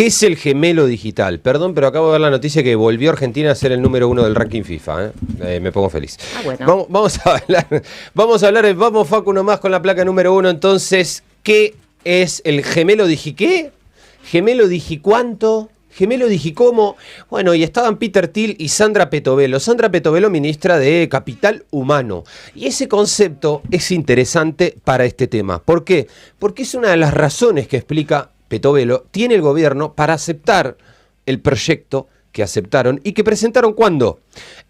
¿Qué es el gemelo digital? Perdón, pero acabo de ver la noticia que volvió Argentina a ser el número 1 del ranking FIFA. Me pongo feliz. Bueno. Vamos Facu nomás con la placa número 1. Entonces, ¿qué es el gemelo qué? ¿Gemelo digicuánto? ¿Gemelo digicómo? Bueno, y estaban Peter Thiel y Sandra Petovelo. Sandra Petovelo, ministra de Capital Humano. Y ese concepto es interesante para este tema. ¿Por qué? Porque es una de las razones que explica Petovelo tiene el gobierno para aceptar el proyecto que aceptaron y que presentaron ¿cuándo?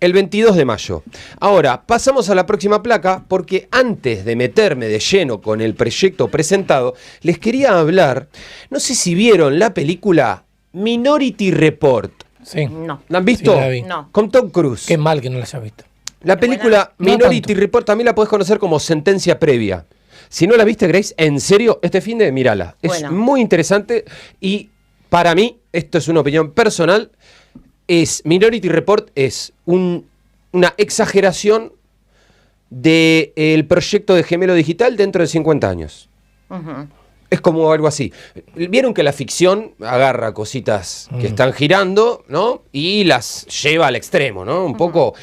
El 22 de mayo. Ahora, pasamos a la próxima placa porque antes de meterme de lleno con el proyecto presentado, les quería hablar, no sé si vieron la película Minority Report. Sí. No. ¿La han visto? Sí, la vi. No. Con Tom Cruise. Qué mal que no la hayas visto. La película buena. Minority No Report también la podés conocer como Sentencia Previa. Si no la viste, Grace, en serio, este fin de mirala. Es Bueno. muy interesante y para mí, esto es una opinión personal, Minority Report es una exageración del proyecto de gemelo digital dentro de 50 años. Ujú. Es como algo así. Vieron que la ficción agarra cositas que están girando, ¿no? Y las lleva al extremo, ¿no? Un poco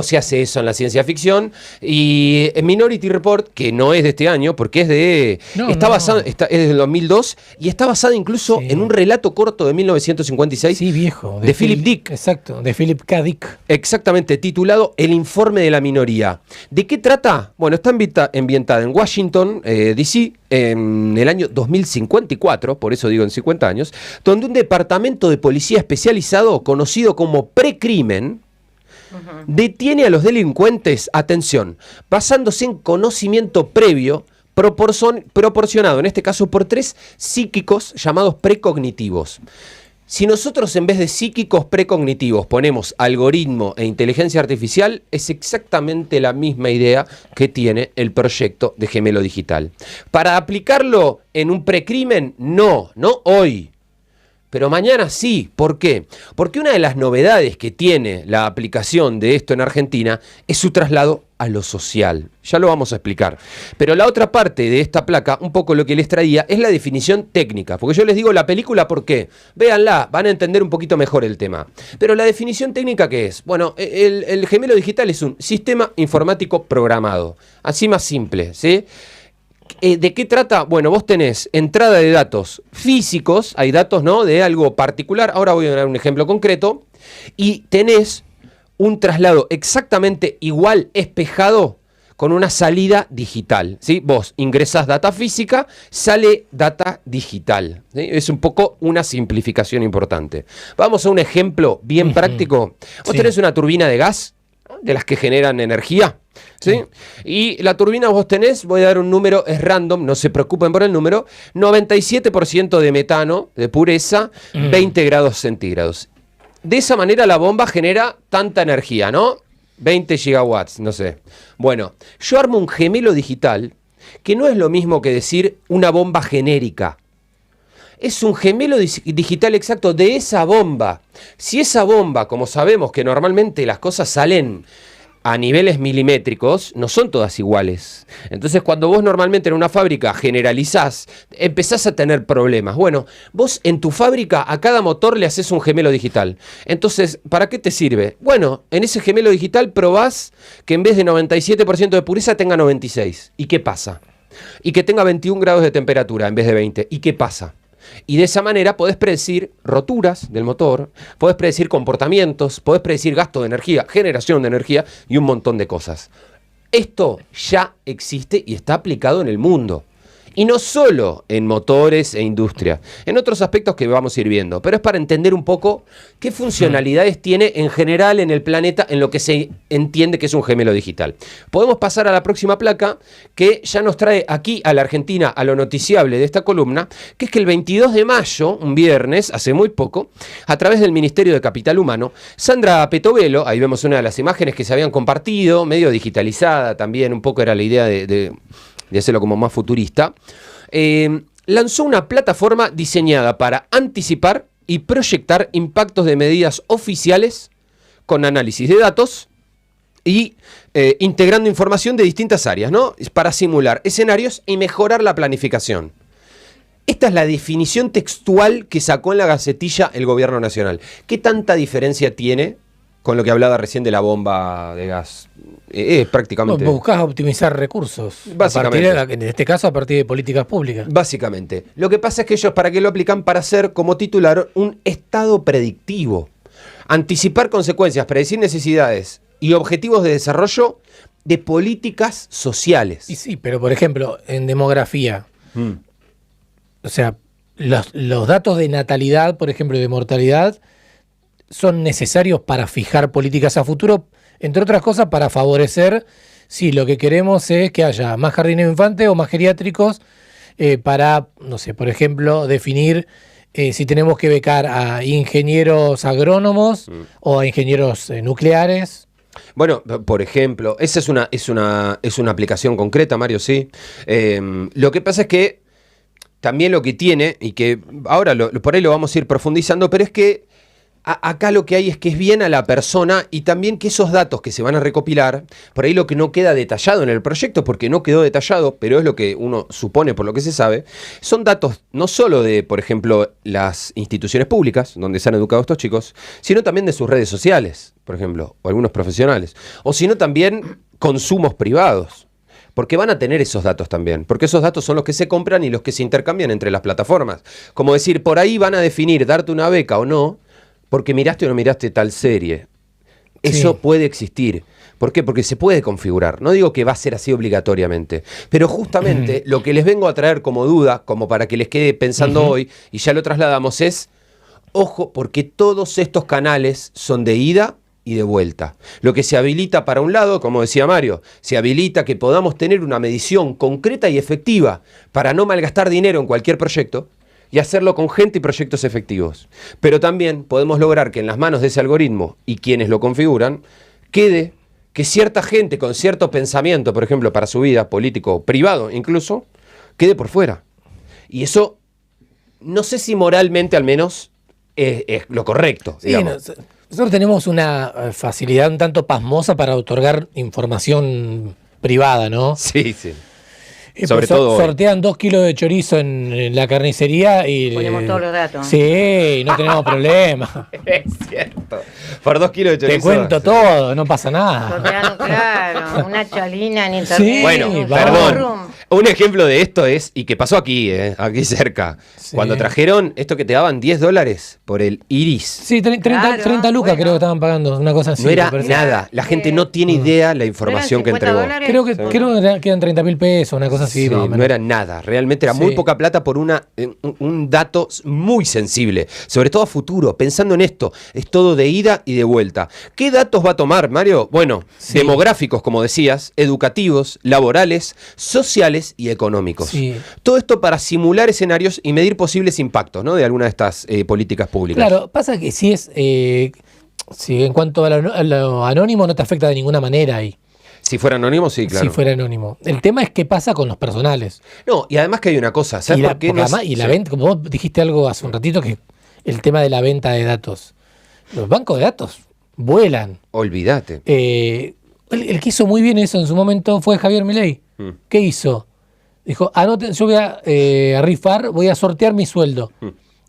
se hace eso en la ciencia ficción. Y en Minority Report, que no es de este año, porque es de. Es del 2002 y está basada incluso en un relato corto de 1956. Sí, viejo. De Philip Dick. Exacto, de Philip K. Dick. Exactamente, titulado El informe de la minoría. ¿De qué trata? Bueno, está ambientada en Washington, D.C., en el año 2054, por eso digo en 50 años, donde un departamento de policía especializado, conocido como precrimen, detiene a los delincuentes, atención, basándose en conocimiento previo, proporcionado en este caso por 3 psíquicos llamados precognitivos. Si nosotros en vez de psíquicos precognitivos ponemos algoritmo e inteligencia artificial, es exactamente la misma idea que tiene el proyecto de gemelo digital. Para aplicarlo en un precrimen, no hoy. Pero mañana sí. ¿Por qué? Porque una de las novedades que tiene la aplicación de esto en Argentina es su traslado a lo social. Ya lo vamos a explicar. Pero la otra parte de esta placa, un poco lo que les traía, es la definición técnica. Porque yo les digo la película, ¿por qué? Véanla, van a entender un poquito mejor el tema. Pero la definición técnica, ¿qué es? Bueno, el gemelo digital es un sistema informático programado. Así más simple, ¿sí? ¿De qué trata? Bueno, vos tenés entrada de datos físicos, hay datos, ¿no?, de algo particular, ahora voy a dar un ejemplo concreto, y tenés un traslado exactamente igual, espejado, con una salida digital, ¿sí? Vos ingresás data física, sale data digital, ¿sí? Es un poco una simplificación importante. Vamos a un ejemplo bien práctico. Vos tenés una turbina de gas, de las que generan energía, ¿sí? Y la turbina vos tenés, voy a dar un número, es random, no se preocupen por el número, 97% de metano, de pureza, 20 grados centígrados. De esa manera la bomba genera tanta energía, ¿no? 20 gigawatts, no sé. Bueno, yo armo un gemelo digital, que no es lo mismo que decir una bomba genérica. Es un gemelo digital exacto de esa bomba. Si esa bomba, como sabemos que normalmente las cosas salen a niveles milimétricos, no son todas iguales. Entonces, cuando vos normalmente en una fábrica generalizás, empezás a tener problemas. Bueno, vos en tu fábrica a cada motor le haces un gemelo digital. Entonces, ¿para qué te sirve? Bueno, en ese gemelo digital probás que en vez de 97% de pureza tenga 96. ¿Y qué pasa? Y que tenga 21 grados de temperatura en vez de 20. ¿Y qué pasa? Y de esa manera podés predecir roturas del motor, podés predecir comportamientos, podés predecir gasto de energía, generación de energía y un montón de cosas. Esto ya existe y está aplicado en el mundo. Y no solo en motores e industria, en otros aspectos que vamos a ir viendo, pero es para entender un poco qué funcionalidades tiene en general en el planeta en lo que se entiende que es un gemelo digital. Podemos pasar a la próxima placa que ya nos trae aquí a la Argentina a lo noticiable de esta columna, que es que el 22 de mayo, un viernes, hace muy poco, a través del Ministerio de Capital Humano, Sandra Petovelo, ahí vemos una de las imágenes que se habían compartido, medio digitalizada también, un poco era la idea de hacerlo como más futurista, lanzó una plataforma diseñada para anticipar y proyectar impactos de medidas oficiales con análisis de datos y integrando información de distintas áreas, ¿no? Para simular escenarios y mejorar la planificación. Esta es la definición textual que sacó en la Gacetilla el gobierno nacional. ¿Qué tanta diferencia tiene con lo que hablaba recién de la bomba de gas? Prácticamente. Buscás optimizar recursos. Básicamente. En este caso, a partir de políticas públicas. Básicamente. Lo que pasa es que ellos, ¿para qué lo aplican? Para hacer como titular un estado predictivo. Anticipar consecuencias, predecir necesidades y objetivos de desarrollo de políticas sociales. Y sí, pero por ejemplo, en demografía, o sea, los datos de natalidad, por ejemplo, y de mortalidad, son necesarios para fijar políticas a futuro, entre otras cosas para favorecer, si lo que queremos es que haya más jardines infantes o más geriátricos, para, no sé, por ejemplo, definir si tenemos que becar a ingenieros agrónomos o a ingenieros nucleares. Bueno, por ejemplo, esa es una aplicación concreta, Mario, sí. Lo que pasa es que también lo que tiene, y que ahora por ahí lo vamos a ir profundizando, pero es que acá lo que hay es que es bien a la persona y también que esos datos que se van a recopilar, por ahí lo que no queda detallado en el proyecto, porque no quedó detallado, pero es lo que uno supone por lo que se sabe, son datos no solo de, por ejemplo, las instituciones públicas donde se han educado estos chicos, sino también de sus redes sociales, por ejemplo, o algunos profesionales, o sino también consumos privados. Porque van a tener esos datos también, porque esos datos son los que se compran y los que se intercambian entre las plataformas. Como decir, por ahí van a definir darte una beca o no, porque miraste o no miraste tal serie. Eso Sí. puede existir. ¿Por qué? Porque se puede configurar. No digo que va a ser así obligatoriamente, pero justamente lo que les vengo a traer como duda, como para que les quede pensando hoy, y ya lo trasladamos, es, ojo, porque todos estos canales son de ida y de vuelta. Lo que se habilita para un lado, como decía Mario, se habilita que podamos tener una medición concreta y efectiva para no malgastar dinero en cualquier proyecto, y hacerlo con gente y proyectos efectivos. Pero también podemos lograr que en las manos de ese algoritmo y quienes lo configuran, quede que cierta gente con cierto pensamiento, por ejemplo, para su vida, político, privado incluso, quede por fuera. Y eso, no sé si moralmente al menos es lo correcto. Sí, Digamos. nosotros tenemos una facilidad un tanto pasmosa para otorgar información privada, ¿no? Sí, sí. Sobre Pues todo hoy. sortean 2 kilos de chorizo en la carnicería y Ponemos todos los datos. Sí, no tenemos problema. Es cierto. Por 2 kilos de Te chorizo. cuento todo, no pasa nada. Sorteando, claro, una chalina en internet. Sí, Bueno, vamos. perdón. Un ejemplo de esto es, y que pasó aquí, aquí cerca, Sí. cuando trajeron esto que te daban $10 por el iris. Sí, 30 Claro, lucas bueno. creo que estaban pagando, una cosa así. No era me parece. nada, la gente no tiene idea la información que entregó. $50? Creo que quedan 30.000 pesos, una cosa así. Sí, más o menos. no era nada, realmente era muy Sí. poca plata por un dato muy sensible, sobre todo a futuro, pensando en esto, es todo de ida y de vuelta. ¿Qué datos va a tomar, Mario? Bueno, Sí. demográficos, como decías, educativos, laborales, sociales y económicos. Sí. Todo esto para simular escenarios y medir posibles impactos, ¿no?, de alguna de estas políticas públicas. Claro, pasa que si en cuanto a lo anónimo no te afecta de ninguna manera ahí, Si fuera anónimo, sí, claro. si fuera anónimo. El tema es qué pasa con los personales. No, y además que hay una cosa, ¿sabes por qué? Porque No es- además, y la sí. venta, como vos dijiste algo hace un ratito, que el tema de la venta de datos. Los bancos de datos vuelan. Olvídate. El que hizo muy bien eso en su momento fue Javier Milei. Mm. ¿Qué hizo? Dijo, anoten, yo voy a rifar, voy a sortear mi sueldo.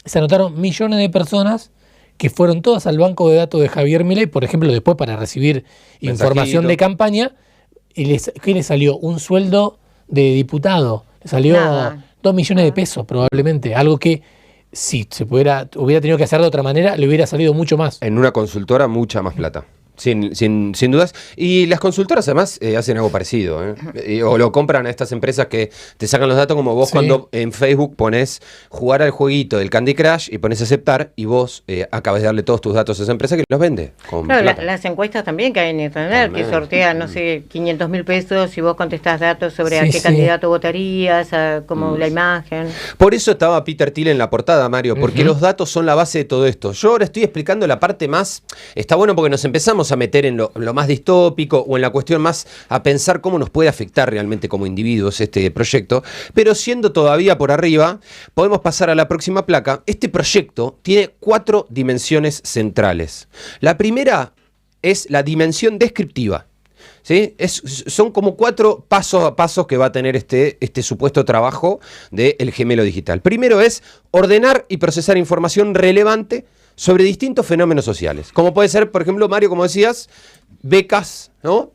Se anotaron millones de personas que fueron todas al banco de datos de Javier Milei, por ejemplo, después para recibir información Mensajito. de campaña. Y ¿qué le salió? Un sueldo de diputado. Le salió Nada. 2 millones de pesos probablemente. Algo que si hubiera tenido que hacer de otra manera, le hubiera salido mucho más. En una consultora mucha más plata. Sin dudas. Y las consultoras además hacen algo parecido. O lo compran a estas empresas que te sacan los datos, como vos Sí. cuando en Facebook pones jugar al jueguito del Candy Crush y pones aceptar y vos acabas de darle todos tus datos a esa empresa que los vende con Claro, plata. las encuestas también que hay en internet, También. que sortean, no sé, 500.000 pesos y vos contestás datos sobre Sí, a qué sí. candidato votarías, como la imagen. Por eso estaba Peter Thiel en la portada, Mario, porque los datos son la base de todo esto. Yo ahora estoy explicando la parte más... Está bueno porque nos empezamos a meter en lo más distópico o en la cuestión más a pensar cómo nos puede afectar realmente como individuos este proyecto, pero siendo todavía por arriba, podemos pasar a la próxima placa. Este proyecto tiene 4 dimensiones centrales. La primera es la dimensión descriptiva. ¿Sí? Son como 4 pasos a pasos que va a tener este supuesto trabajo del gemelo digital. Primero es ordenar y procesar información relevante sobre distintos fenómenos sociales. Como puede ser, por ejemplo, Mario, como decías, becas, ¿no?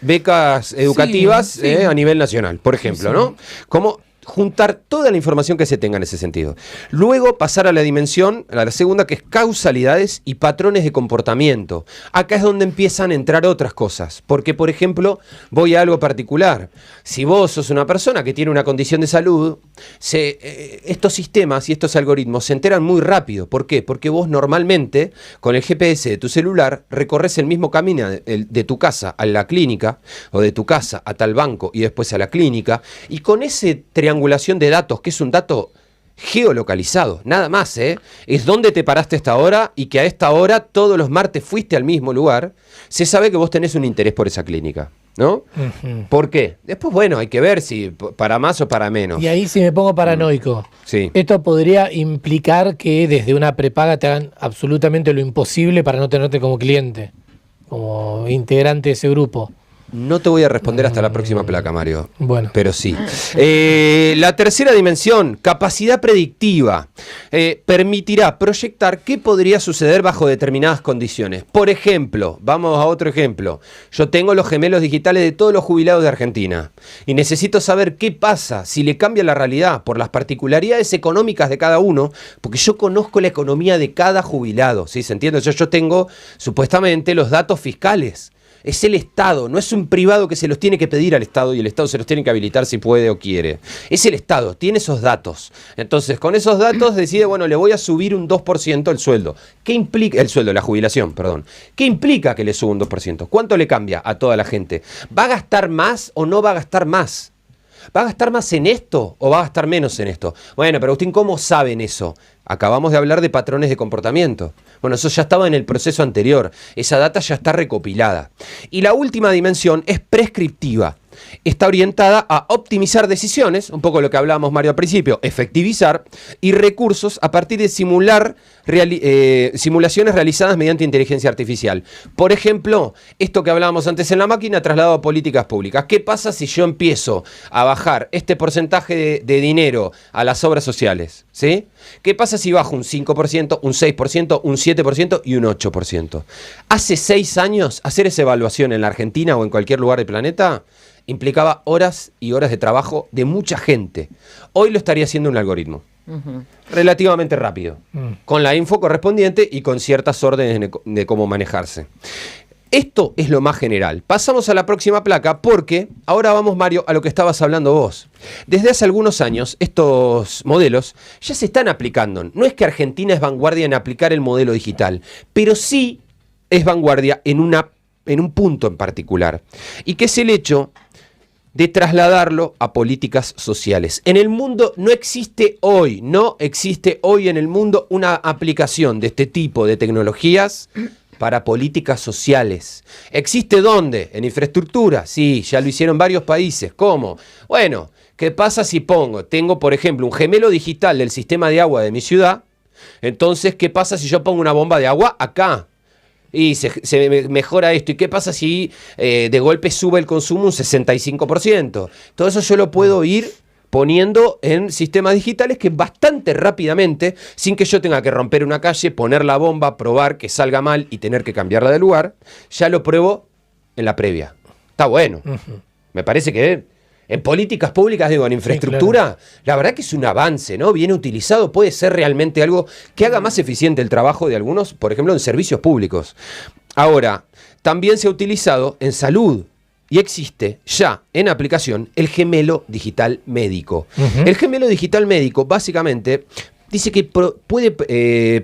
Becas educativas Sí, sí. a nivel nacional, por ejemplo, Sí. ¿no? Como juntar toda la información que se tenga en ese sentido. Luego pasar a la dimensión, a la segunda, que es causalidades y patrones de comportamiento. Acá es donde empiezan a entrar otras cosas. Porque, por ejemplo, voy a algo particular. Si vos sos una persona que tiene una condición de salud, estos sistemas y estos algoritmos se enteran muy rápido. ¿Por qué? Porque vos normalmente, con el GPS de tu celular, recorres el mismo camino de tu casa a la clínica, o de tu casa a tal banco y después a la clínica, y con ese triangulación de datos, que es un dato geolocalizado, nada más, es dónde te paraste a esta hora y que a esta hora todos los martes fuiste al mismo lugar, se sabe que vos tenés un interés por esa clínica, ¿no? ¿Por qué? Después, bueno, hay que ver si para más o para menos. Y ahí si me pongo paranoico, Sí. esto podría implicar que desde una prepaga te hagan absolutamente lo imposible para no tenerte como cliente, como integrante de ese grupo. No te voy a responder hasta la próxima placa, Mario. Bueno. Pero sí. La tercera dimensión, capacidad predictiva, permitirá proyectar qué podría suceder bajo determinadas condiciones. Por ejemplo, vamos a otro ejemplo. Yo tengo los gemelos digitales de todos los jubilados de Argentina y necesito saber qué pasa si le cambia la realidad por las particularidades económicas de cada uno, porque yo conozco la economía de cada jubilado, ¿sí? ¿Se entiende? Yo tengo supuestamente los datos fiscales. Es el Estado, no es un privado que se los tiene que pedir al Estado y el Estado se los tiene que habilitar si puede o quiere. Es el Estado, tiene esos datos. Entonces, con esos datos decide, bueno, le voy a subir un 2% el sueldo. ¿Qué implica? El sueldo, la jubilación, perdón. ¿Qué implica que le suba un 2%? ¿Cuánto le cambia a toda la gente? ¿Va a gastar más o no va a gastar más? ¿Va a gastar más en esto o va a gastar menos en esto? Bueno, pero Agustín, ¿cómo saben eso? Acabamos de hablar de patrones de comportamiento. Bueno, eso ya estaba en el proceso anterior. Esa data ya está recopilada. Y la última dimensión es prescriptiva. Está orientada a optimizar decisiones, un poco lo que hablábamos, Mario, al principio, efectivizar, y recursos a partir de simulaciones realizadas mediante inteligencia artificial. Por ejemplo, esto que hablábamos antes en la máquina, trasladado a políticas públicas. ¿Qué pasa si yo empiezo a bajar este porcentaje de dinero a las obras sociales? ¿Sí? ¿Qué pasa si bajo un 5%, un 6%, un 7% y un 8%? Hace 6 años, hacer esa evaluación en la Argentina o en cualquier lugar del planeta implicaba horas y horas de trabajo de mucha gente. Hoy lo estaría haciendo un algoritmo. Relativamente rápido, con la info correspondiente y con ciertas órdenes de cómo manejarse. Esto es lo más general. Pasamos a la próxima placa porque ahora vamos, Mario, a lo que estabas hablando vos. Desde hace algunos años estos modelos ya se están aplicando. No es que Argentina es vanguardia en aplicar el modelo digital, pero sí es vanguardia en un punto en particular. Y que es el hecho de trasladarlo a políticas sociales. En el mundo no existe hoy en el mundo una aplicación de este tipo de tecnologías para políticas sociales. ¿Existe dónde? En infraestructura. Sí, ya lo hicieron varios países. ¿Cómo? Bueno, ¿qué pasa si tengo, por ejemplo, un gemelo digital del sistema de agua de mi ciudad? Entonces, ¿qué pasa si yo pongo una bomba de agua acá? Y se mejora esto. ¿Y qué pasa si de golpe sube el consumo un 65%? Todo eso yo lo puedo ir poniendo en sistemas digitales que bastante rápidamente, sin que yo tenga que romper una calle, poner la bomba, probar que salga mal y tener que cambiarla de lugar, ya lo pruebo en la previa. Está bueno. Me parece que en políticas públicas, digo, en infraestructura, sí, claro, la verdad que es un avance, ¿no? Bien utilizado puede ser realmente algo que haga más eficiente el trabajo de algunos, por ejemplo, en servicios públicos. Ahora, también se ha utilizado en salud. Y existe ya en aplicación el gemelo digital médico. El gemelo digital médico básicamente dice que puede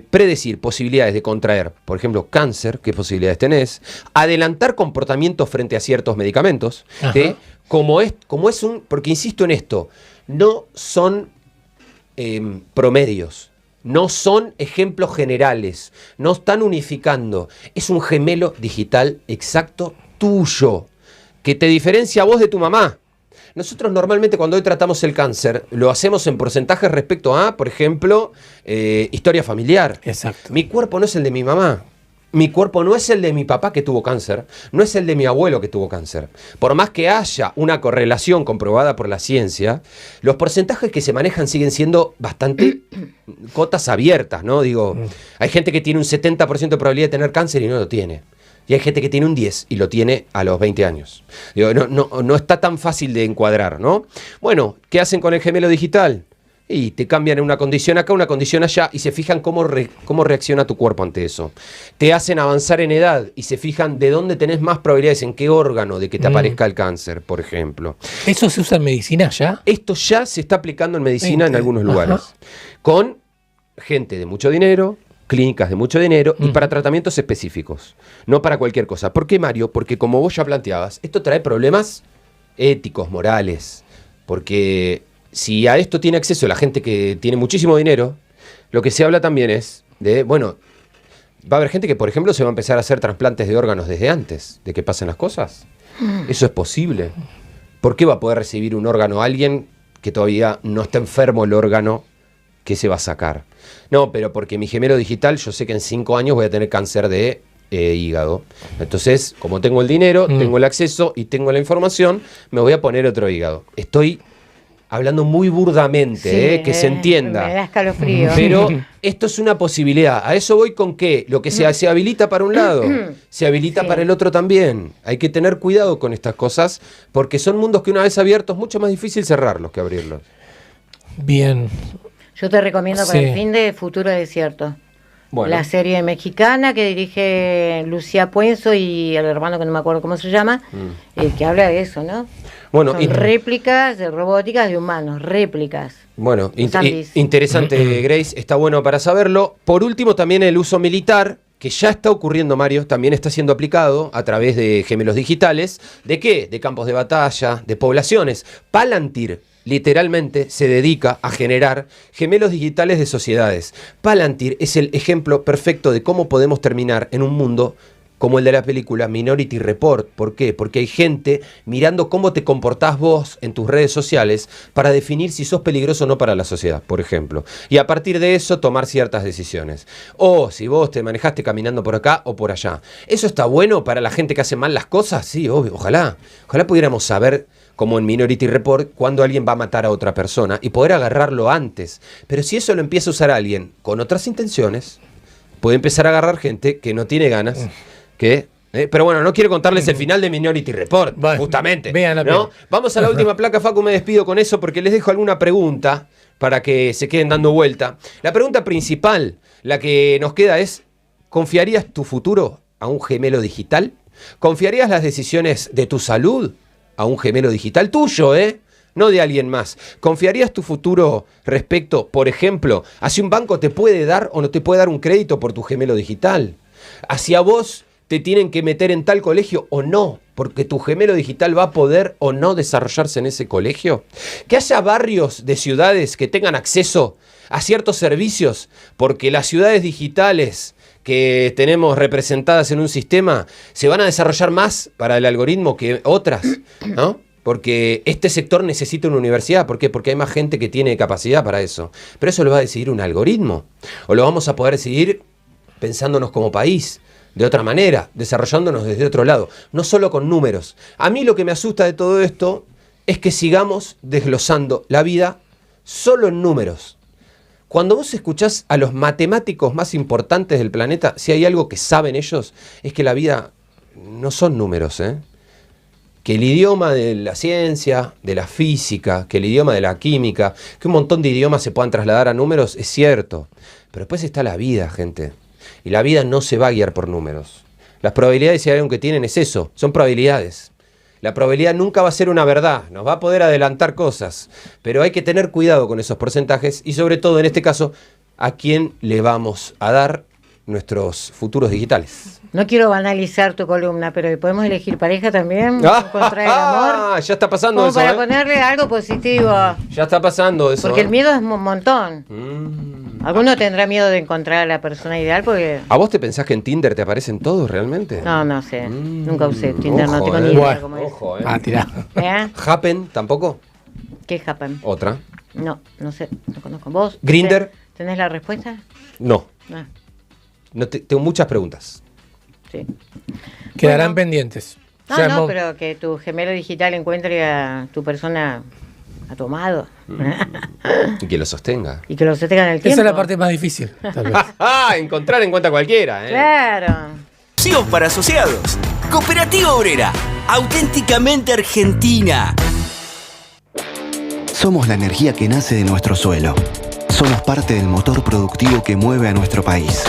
predecir posibilidades de contraer, por ejemplo, cáncer, qué posibilidades tenés, adelantar comportamientos frente a ciertos medicamentos, como es porque insisto en esto, no son promedios. No son ejemplos generales, no están unificando. Es un gemelo digital exacto tuyo, que te diferencia a vos de tu mamá. Nosotros normalmente cuando hoy tratamos el cáncer, lo hacemos en porcentajes respecto a, por ejemplo, historia familiar. Exacto. Mi cuerpo no es el de mi mamá. Mi cuerpo no es el de mi papá que tuvo cáncer, no es el de mi abuelo que tuvo cáncer. Por más que haya una correlación comprobada por la ciencia, los porcentajes que se manejan siguen siendo bastante cotas abiertas, ¿no? Digo, hay gente que tiene un 70% de probabilidad de tener cáncer y no lo tiene. Y hay gente que tiene un 10 y lo tiene a los 20 años. Digo, no está tan fácil de encuadrar, ¿no? Bueno, ¿qué hacen con el gemelo digital? Y te cambian una condición acá, una condición allá, y se fijan cómo reacciona tu cuerpo ante eso. Te hacen avanzar en edad y se fijan de dónde tenés más probabilidades, en qué órgano de que te aparezca el cáncer, por ejemplo. ¿Eso se usa en medicina ya? Esto ya se está aplicando en medicina en algunos lugares. Ajá. Con gente de mucho dinero, clínicas de mucho dinero y para tratamientos específicos. No para cualquier cosa. ¿Por qué, Mario? Porque como vos ya planteabas, esto trae problemas éticos, morales. Porque si a esto tiene acceso la gente que tiene muchísimo dinero, lo que se habla también es de, bueno, va a haber gente que, por ejemplo, se va a empezar a hacer trasplantes de órganos desde antes de que pasen las cosas. Eso es posible. ¿Por qué va a poder recibir un órgano alguien que todavía no está enfermo el órgano que se va a sacar? No, pero porque mi gemelo digital, yo sé que en 5 años voy a tener cáncer de hígado. Entonces, como tengo el dinero, tengo el acceso y tengo la información, me voy a poner otro hígado. Estoy hablando muy burdamente, que se entienda. Me da escalofrío. Pero esto es una posibilidad. ¿A eso voy con qué? Lo que se habilita para un lado, se habilita para el otro también. Hay que tener cuidado con estas cosas, porque son mundos que una vez abiertos, mucho más difícil cerrarlos que abrirlos. Bien. Yo te recomiendo para el fin de Futuro Desierto. Bueno. La serie mexicana que dirige Lucía Puenzo y el hermano que no me acuerdo cómo se llama, que habla de eso, ¿no? Bueno, son réplicas de robóticas de humanos, réplicas. Bueno, interesante, Grace, está bueno para saberlo. Por último, también el uso militar, que ya está ocurriendo, Mario, también está siendo aplicado a través de gemelos digitales. ¿De qué? De campos de batalla, de poblaciones. Palantir literalmente se dedica a generar gemelos digitales de sociedades. Palantir es el ejemplo perfecto de cómo podemos terminar en un mundo como el de la película Minority Report. ¿Por qué? Porque hay gente mirando cómo te comportás vos en tus redes sociales para definir si sos peligroso o no para la sociedad, por ejemplo. Y a partir de eso tomar ciertas decisiones. O si vos te manejaste caminando por acá o por allá. ¿Eso está bueno para la gente que hace mal las cosas? Sí, obvio, ojalá. Ojalá pudiéramos saber, como en Minority Report, cuando alguien va a matar a otra persona y poder agarrarlo antes. Pero si eso lo empieza a usar alguien con otras intenciones, puede empezar a agarrar gente que no tiene ganas, pero bueno, no quiero contarles el final de Minority Report, justamente. ¿No? Vamos a la última placa, Facu, me despido con eso porque les dejo alguna pregunta para que se queden dando vuelta. La pregunta principal, la que nos queda es, ¿confiarías tu futuro a un gemelo digital? ¿Confiarías las decisiones de tu salud a un gemelo digital tuyo, no de alguien más? ¿Confiarías tu futuro respecto, por ejemplo, a si un banco te puede dar o no te puede dar un crédito por tu gemelo digital? ¿Hacia vos te tienen que meter en tal colegio o no? Porque tu gemelo digital va a poder o no desarrollarse en ese colegio. Que haya barrios de ciudades que tengan acceso a ciertos servicios, porque las ciudades digitales que tenemos representadas en un sistema se van a desarrollar más para el algoritmo que otras, ¿no? Porque este sector necesita una universidad. ¿Por qué? Porque hay más gente que tiene capacidad para eso. Pero eso lo va a decidir un algoritmo. O lo vamos a poder decidir pensándonos como país, de otra manera, desarrollándonos desde otro lado. No solo con números. A mí lo que me asusta de todo esto es que sigamos desglosando la vida solo en números. Cuando vos escuchás a los matemáticos más importantes del planeta, si hay algo que saben ellos, es que la vida no son números, Que el idioma de la ciencia, de la física, que el idioma de la química, que un montón de idiomas se puedan trasladar a números, es cierto. Pero después está la vida, gente. Y la vida no se va a guiar por números. Las probabilidades, si hay algo que tienen, es eso, son probabilidades. La probabilidad nunca va a ser una verdad, nos va a poder adelantar cosas, pero hay que tener cuidado con esos porcentajes y sobre todo en este caso, ¿a quién le vamos a dar nuestros futuros digitales? No quiero banalizar tu columna, pero ¿podemos elegir pareja también? Encontrar el amor. Ya está pasando como eso. Para ponerle algo positivo. Ya está pasando eso. Porque el miedo es un montón. ¿Alguno tendrá miedo de encontrar a la persona ideal? Porque ¿a vos te pensás que en Tinder te aparecen todos realmente? No sé. Nunca usé Tinder, no tengo ni idea cómo es. Ojo, tirá. Happen, ¿tampoco? ¿Qué es Happen? Otra. No sé, no conozco. ¿Vos? Grindr. ¿Tenés la respuesta? No. Ah. No tengo muchas preguntas. sí. Quedarán pendientes. No, pero que tu gemelo digital encuentre a tu persona, a tu amado. Y que lo sostenga. Y que lo sostenga en el tiempo. Esa es la parte más difícil, tal vez. Encontrar en cuenta cualquiera. Claro. Asociados para asociados. Cooperativa Obrera. Auténticamente argentina. Somos la energía que nace de nuestro suelo. Somos parte del motor productivo que mueve a nuestro país.